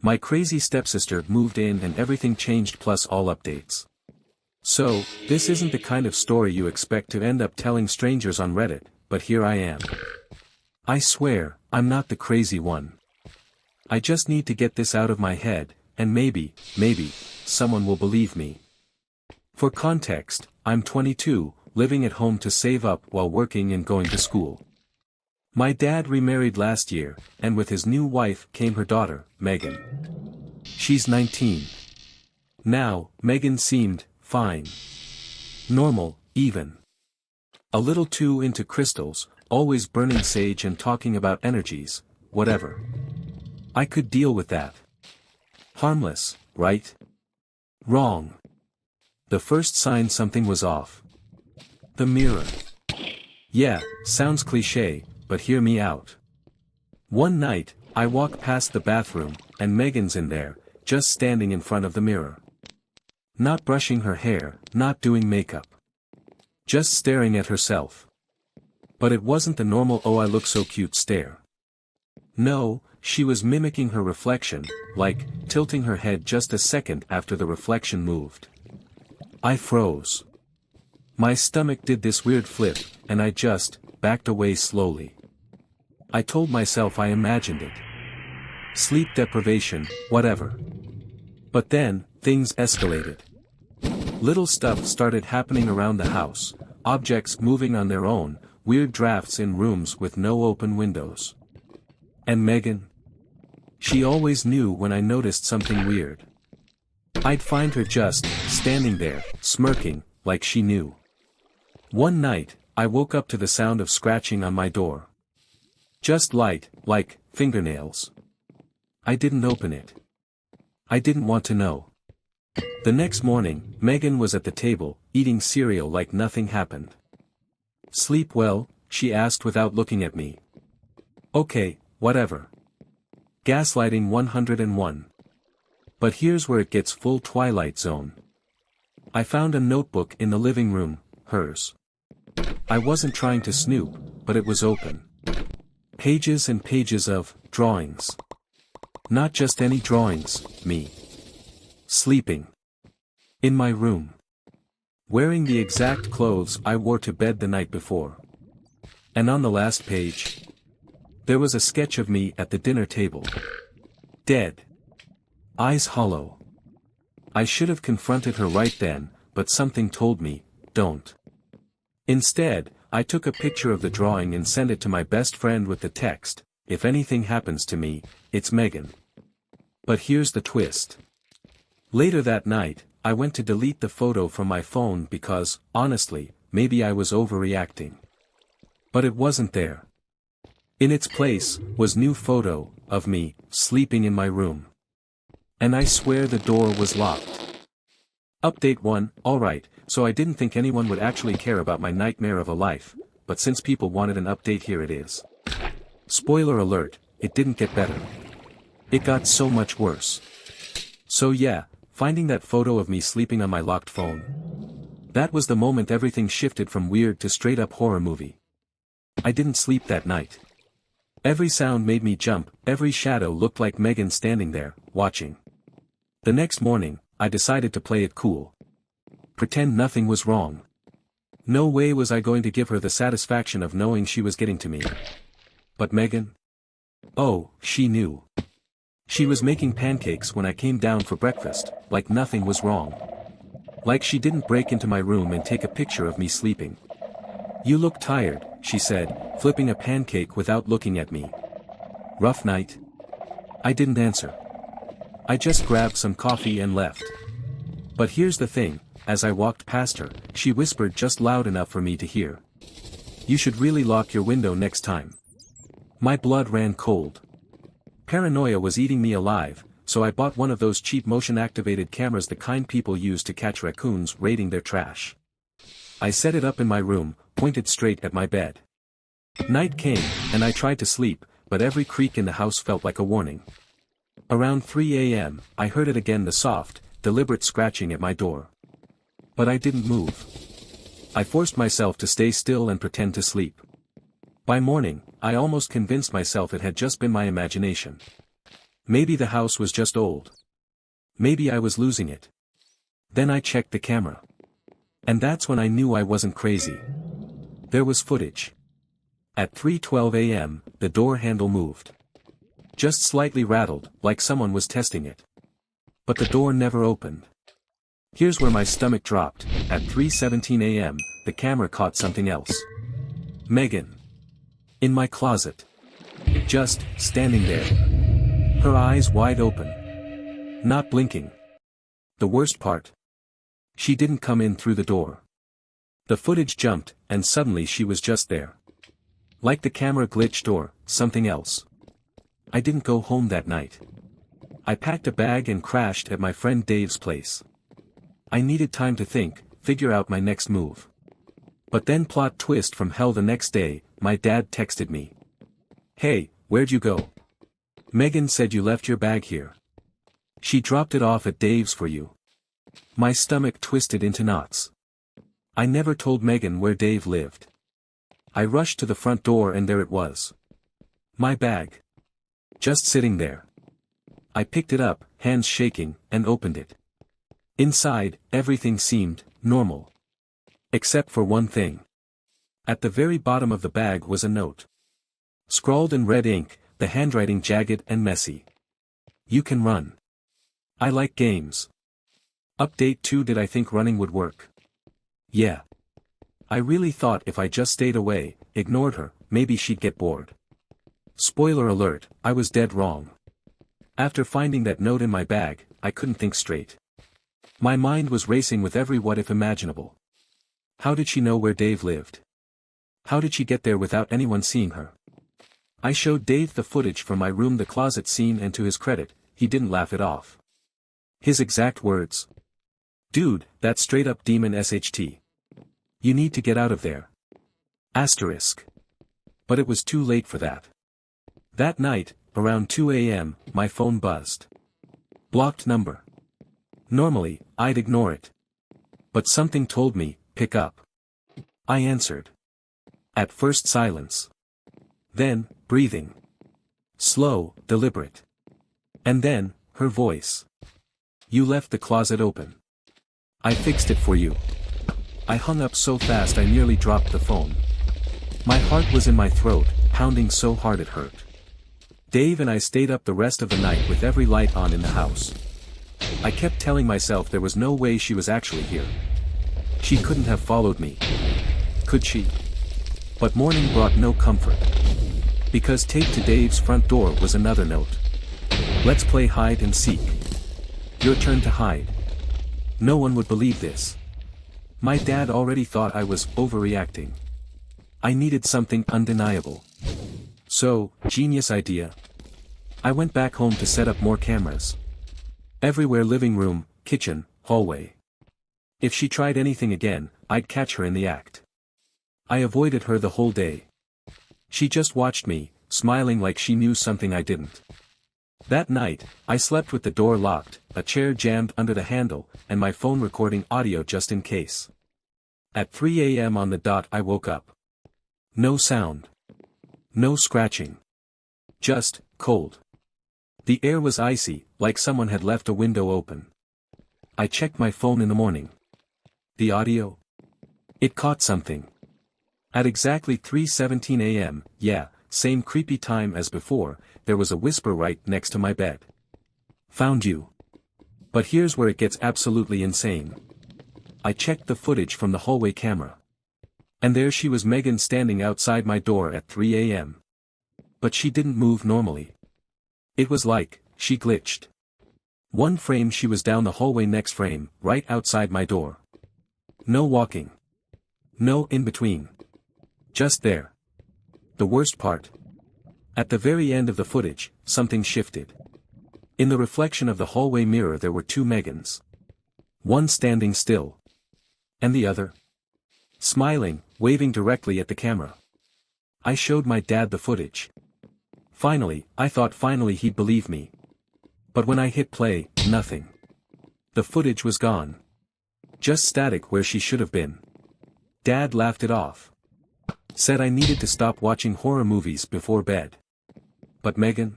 My crazy stepsister moved in and everything changed plus all updates. So, this isn't the kind of story you expect to end up telling strangers on Reddit, but here I am. I swear, I'm not the crazy one. I just need to get this out of my head, and maybe, someone will believe me. For context, I'm 22, living at home to save up while working and going to school. My dad remarried last year, and with his new wife came her daughter, Megan. She's 19. Now, Megan seemed fine. Normal, even. A little too into crystals, always burning sage and talking about energies, whatever. I could deal with that. Harmless, right? Wrong. The first sign something was off. The mirror. Yeah, sounds cliché, but hear me out. One night, I walk past the bathroom, and Megan's in there, just standing in front of the mirror. Not brushing her hair, not doing makeup. Just staring at herself. But it wasn't the normal "oh I look so cute" stare. No, she was mimicking her reflection, like, tilting her head just a second after the reflection moved. I froze. My stomach did this weird flip, and I just backed away slowly. I told myself I imagined it. Sleep deprivation, whatever. But then, things escalated. Little stuff started happening around the house, objects moving on their own, weird drafts in rooms with no open windows. And Megan? She always knew when I noticed something weird. I'd find her just standing there, smirking, like she knew. One night, I woke up to the sound of scratching on my door. Just light, like fingernails. I didn't open it. I didn't want to know. The next morning, Megan was at the table, eating cereal like nothing happened. "Sleep well?" she asked without looking at me. Okay, whatever. Gaslighting 101. But here's where it gets full Twilight Zone. I found a notebook in the living room, hers. I wasn't trying to snoop, but it was open. Pages and pages of drawings. Not just any drawings, me. Sleeping. In my room. Wearing the exact clothes I wore to bed the night before. And on the last page, there was a sketch of me at the dinner table. Dead. Eyes hollow. I should have confronted her right then, but something told me, don't. Instead, I took a picture of the drawing and sent it to my best friend with the text, "If anything happens to me, it's Megan." But here's the twist. Later that night, I went to delete the photo from my phone because, honestly, maybe I was overreacting. But it wasn't there. In its place, was new photo, of me, sleeping in my room. And I swear the door was locked. Update 1, alright, so I didn't think anyone would actually care about my nightmare of a life, but since people wanted an update, here it is. Spoiler alert, it didn't get better. It got so much worse. So yeah, finding that photo of me sleeping on my locked phone. That was the moment everything shifted from weird to straight up horror movie. I didn't sleep that night. Every sound made me jump, every shadow looked like Megan standing there, watching. The next morning, I decided to play it cool. Pretend nothing was wrong. No way was I going to give her the satisfaction of knowing she was getting to me. But Megan? Oh, she knew. She was making pancakes when I came down for breakfast, like nothing was wrong. Like she didn't break into my room and take a picture of me sleeping. "You look tired," she said, flipping a pancake without looking at me. "Rough night?" I didn't answer. I just grabbed some coffee and left. But here's the thing, as I walked past her, she whispered just loud enough for me to hear. "You should really lock your window next time." My blood ran cold. Paranoia was eating me alive, so I bought one of those cheap motion-activated cameras, the kind people use to catch raccoons raiding their trash. I set it up in my room, pointed straight at my bed. Night came, and I tried to sleep, but every creak in the house felt like a warning. Around 3 a.m., I heard it again, the soft, deliberate scratching at my door. But I didn't move. I forced myself to stay still and pretend to sleep. By morning, I almost convinced myself it had just been my imagination. Maybe the house was just old. Maybe I was losing it. Then I checked the camera. And that's when I knew I wasn't crazy. There was footage. At 3:12 a.m., the door handle moved. Just slightly rattled, like someone was testing it. But the door never opened. Here's where my stomach dropped. At 3:17 a.m., the camera caught something else. Megan. In my closet. Just, standing there. Her eyes wide open. Not blinking. The worst part. She didn't come in through the door. The footage jumped, and suddenly she was just there. Like the camera glitched or something else. I didn't go home that night. I packed a bag and crashed at my friend Dave's place. I needed time to think, figure out my next move. But then plot twist from hell, the next day, my dad texted me. "Hey, where'd you go? Megan said you left your bag here. She dropped it off at Dave's for you." My stomach twisted into knots. I never told Megan where Dave lived. I rushed to the front door and there it was. My bag. Just sitting there. I picked it up, hands shaking, and opened it. Inside, everything seemed normal. Except for one thing. At the very bottom of the bag was a note. Scrawled in red ink, the handwriting jagged and messy. "You can run. I like games. Update 2. Did I think running would work? Yeah. I really thought if I just stayed away, ignored her, maybe she'd get bored. Spoiler alert, I was dead wrong. After finding that note in my bag, I couldn't think straight. My mind was racing with every what if imaginable. How did she know where Dave lived? How did she get there without anyone seeing her? I showed Dave the footage from my room, the closet scene, and to his credit, he didn't laugh it off. His exact words. "Dude, that's straight up demon SHT. You need to get out of there." Asterisk. But it was too late for that. That night, around 2 a.m., my phone buzzed. Blocked number. Normally, I'd ignore it. But something told me, pick up. I answered. At first silence. Then, breathing. Slow, deliberate. And then, her voice. "You left the closet open. I fixed it for you." I hung up so fast I nearly dropped the phone. My heart was in my throat, pounding so hard it hurt. Dave and I stayed up the rest of the night with every light on in the house. I kept telling myself there was no way she was actually here. She couldn't have followed me. Could she? But morning brought no comfort. Because taped to Dave's front door was another note. "Let's play hide and seek. Your turn to hide." No one would believe this. My dad already thought I was overreacting. I needed something undeniable. So, genius idea. I went back home to set up more cameras. Everywhere: living room, kitchen, hallway. If she tried anything again, I'd catch her in the act. I avoided her the whole day. She just watched me, smiling like she knew something I didn't. That night, I slept with the door locked, a chair jammed under the handle, and my phone recording audio just in case. At 3 a.m. on the dot I woke up. No sound. No scratching. Just, cold. The air was icy, like someone had left a window open. I checked my phone in the morning. The audio? It caught something. At exactly 3:17 a.m., yeah, same creepy time as before, there was a whisper right next to my bed. "Found you." But here's where it gets absolutely insane. I checked the footage from the hallway camera. And there she was, Megan, standing outside my door at 3 a.m. But she didn't move normally. It was like, she glitched. One frame she was down the hallway, next frame, right outside my door. No walking. No in between. Just there. The worst part. At the very end of the footage, something shifted. In the reflection of the hallway mirror there were two Megans. One standing still. And the other smiling, waving directly at the camera. I showed my dad the footage. Finally, I thought finally he'd believe me. But when I hit play, nothing. The footage was gone. Just static where she should have been. Dad laughed it off. Said I needed to stop watching horror movies before bed. But Megan?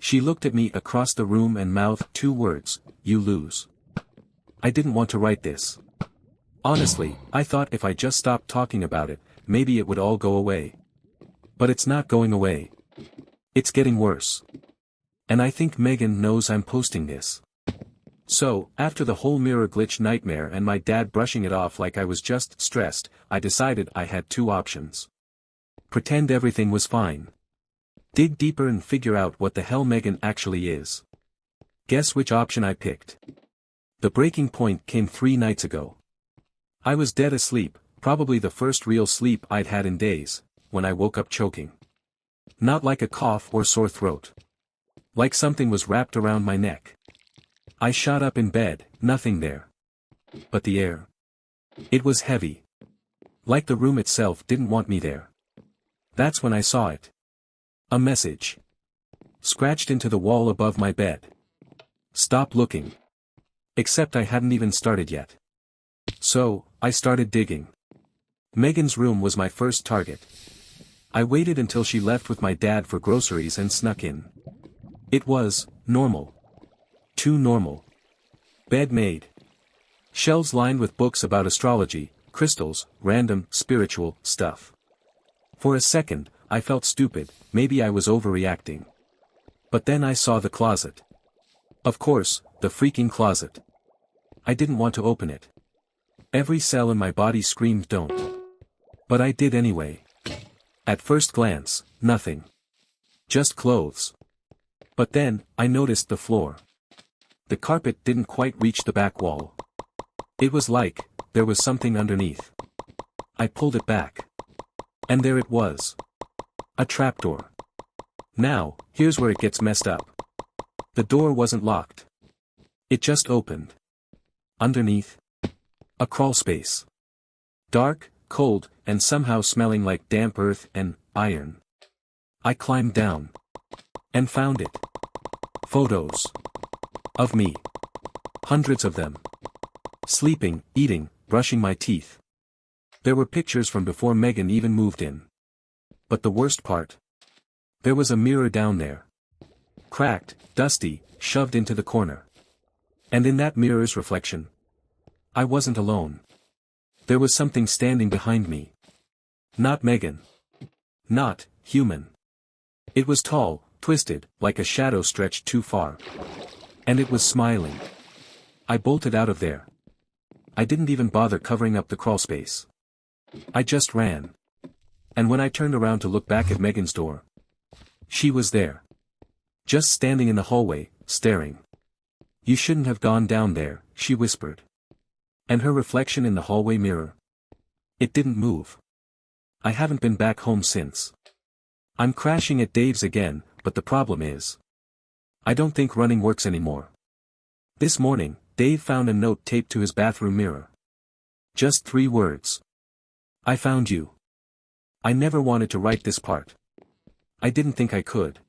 She looked at me across the room and mouthed 2 words, "You lose." I didn't want to write this. Honestly, I thought if I just stopped talking about it, maybe it would all go away. But it's not going away. It's getting worse. And I think Megan knows I'm posting this. So, after the whole mirror glitch nightmare and my dad brushing it off like I was just stressed, I decided I had 2 options. Pretend everything was fine. Dig deeper and figure out what the hell Megan actually is. Guess which option I picked? The breaking point came 3 nights ago. I was dead asleep, probably the first real sleep I'd had in days, when I woke up choking. Not like a cough or sore throat. Like something was wrapped around my neck. I shot up in bed, nothing there. But the air. It was heavy. Like the room itself didn't want me there. That's when I saw it. A message. Scratched into the wall above my bed. Stop looking. Except I hadn't even started yet. So, I started digging. Megan's room was my first target. I waited until she left with my dad for groceries and snuck in. It was normal. Too normal. Bed made. Shelves lined with books about astrology, crystals, random, spiritual stuff. For a second, I felt stupid, maybe I was overreacting. But then I saw the closet. Of course, the freaking closet. I didn't want to open it. Every cell in my body screamed don't. But I did anyway. At first glance, nothing. Just clothes. But then, I noticed the floor. The carpet didn't quite reach the back wall. It was like, there was something underneath. I pulled it back. And there it was. A trapdoor. Now, here's where it gets messed up. The door wasn't locked. It just opened. Underneath. A crawl space. Dark, cold, and somehow smelling like damp earth and iron. I climbed down. And found it. Photos. Of me. Hundreds of them. Sleeping, eating, brushing my teeth. There were pictures from before Megan even moved in. But the worst part? There was a mirror down there. Cracked, dusty, shoved into the corner. And in that mirror's reflection, I wasn't alone. There was something standing behind me. Not Megan. Not human. It was tall, twisted, like a shadow stretched too far. And it was smiling. I bolted out of there. I didn't even bother covering up the crawl space. I just ran. And when I turned around to look back at Megan's door, she was there. Just standing in the hallway, staring. "You shouldn't have gone down there," she whispered. And her reflection in the hallway mirror. It didn't move. I haven't been back home since. I'm crashing at Dave's again, but the problem is, I don't think running works anymore. This morning, Dave found a note taped to his bathroom mirror. Just 3 words. I found you. I never wanted to write this part. I didn't think I could.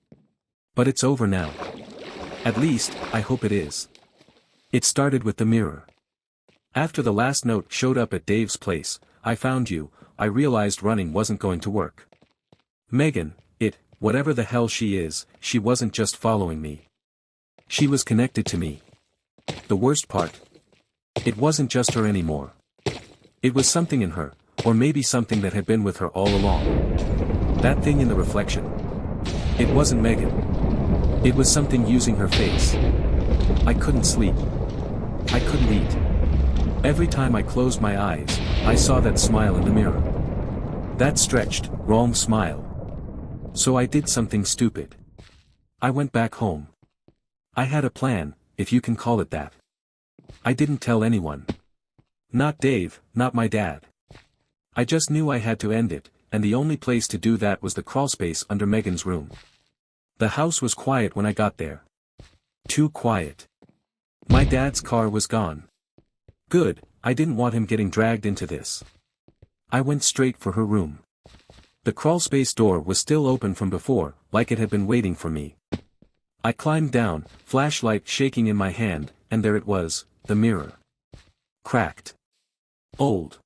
But it's over now. At least, I hope it is. It started with the mirror. After the last note showed up at Dave's place, "I found you," I realized running wasn't going to work. Megan, whatever the hell she is, she wasn't just following me. She was connected to me. The worst part? It wasn't just her anymore. It was something in her, or maybe something that had been with her all along. That thing in the reflection. It wasn't Megan. It was something using her face. I couldn't sleep. I couldn't eat. Every time I closed my eyes, I saw that smile in the mirror. That stretched, wrong smile. So I did something stupid. I went back home. I had a plan, if you can call it that. I didn't tell anyone. Not Dave, not my dad. I just knew I had to end it, and the only place to do that was the crawlspace under Megan's room. The house was quiet when I got there. Too quiet. My dad's car was gone. Good, I didn't want him getting dragged into this. I went straight for her room. The crawlspace door was still open from before, like it had been waiting for me. I climbed down, flashlight shaking in my hand, and there it was, the mirror. Cracked. Old.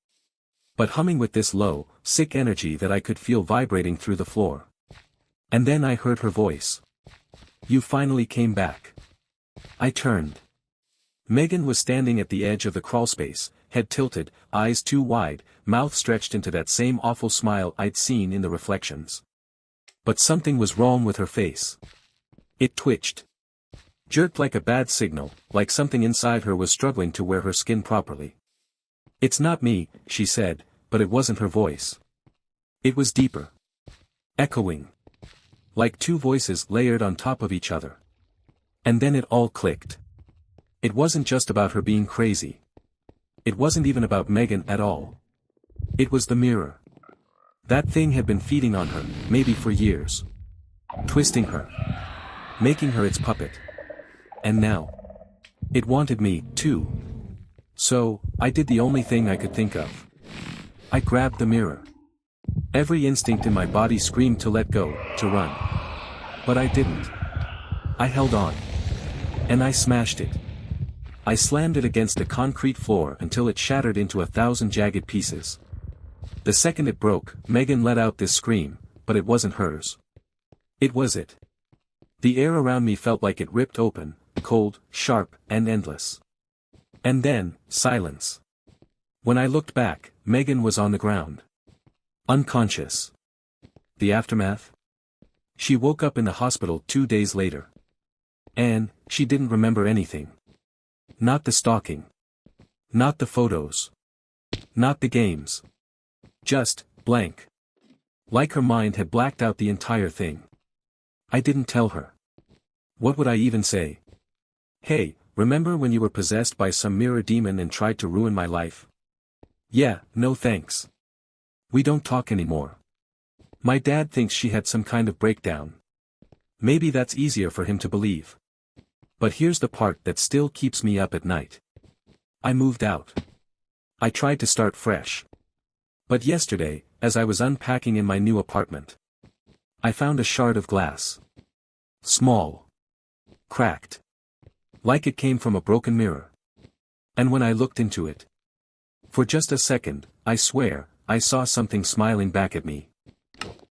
But humming with this low, sick energy that I could feel vibrating through the floor. And then I heard her voice. You finally came back. I turned. Megan was standing at the edge of the crawlspace, head tilted, eyes too wide, mouth stretched into that same awful smile I'd seen in the reflections. But something was wrong with her face. It twitched. Jerked like a bad signal, like something inside her was struggling to wear her skin properly. "It's not me," she said, but it wasn't her voice. It was deeper. Echoing. Like two voices layered on top of each other. And then it all clicked. It wasn't just about her being crazy. It wasn't even about Megan at all. It was the mirror. That thing had been feeding on her, maybe for years. Twisting her. Making her its puppet. And now. It wanted me, too. So, I did the only thing I could think of. I grabbed the mirror. Every instinct in my body screamed to let go, to run. But I didn't. I held on. And I smashed it. I slammed it against the concrete floor until it shattered into 1,000 jagged pieces. The second it broke, Megan let out this scream, but it wasn't hers. It was it. The air around me felt like it ripped open, cold, sharp, and endless. And then, silence. When I looked back, Megan was on the ground. Unconscious. The aftermath? She woke up in the hospital 2 days later. And, she didn't remember anything. Not the stalking. Not the photos. Not the games. Just, blank. Like her mind had blacked out the entire thing. I didn't tell her. What would I even say? "Hey, remember when you were possessed by some mirror demon and tried to ruin my life?" "Yeah, no thanks. We don't talk anymore." My dad thinks she had some kind of breakdown. Maybe that's easier for him to believe. But here's the part that still keeps me up at night. I moved out. I tried to start fresh. But yesterday, as I was unpacking in my new apartment, I found a shard of glass. Small. Cracked. Like it came from a broken mirror. And when I looked into it, for just a second, I swear, I saw something smiling back at me.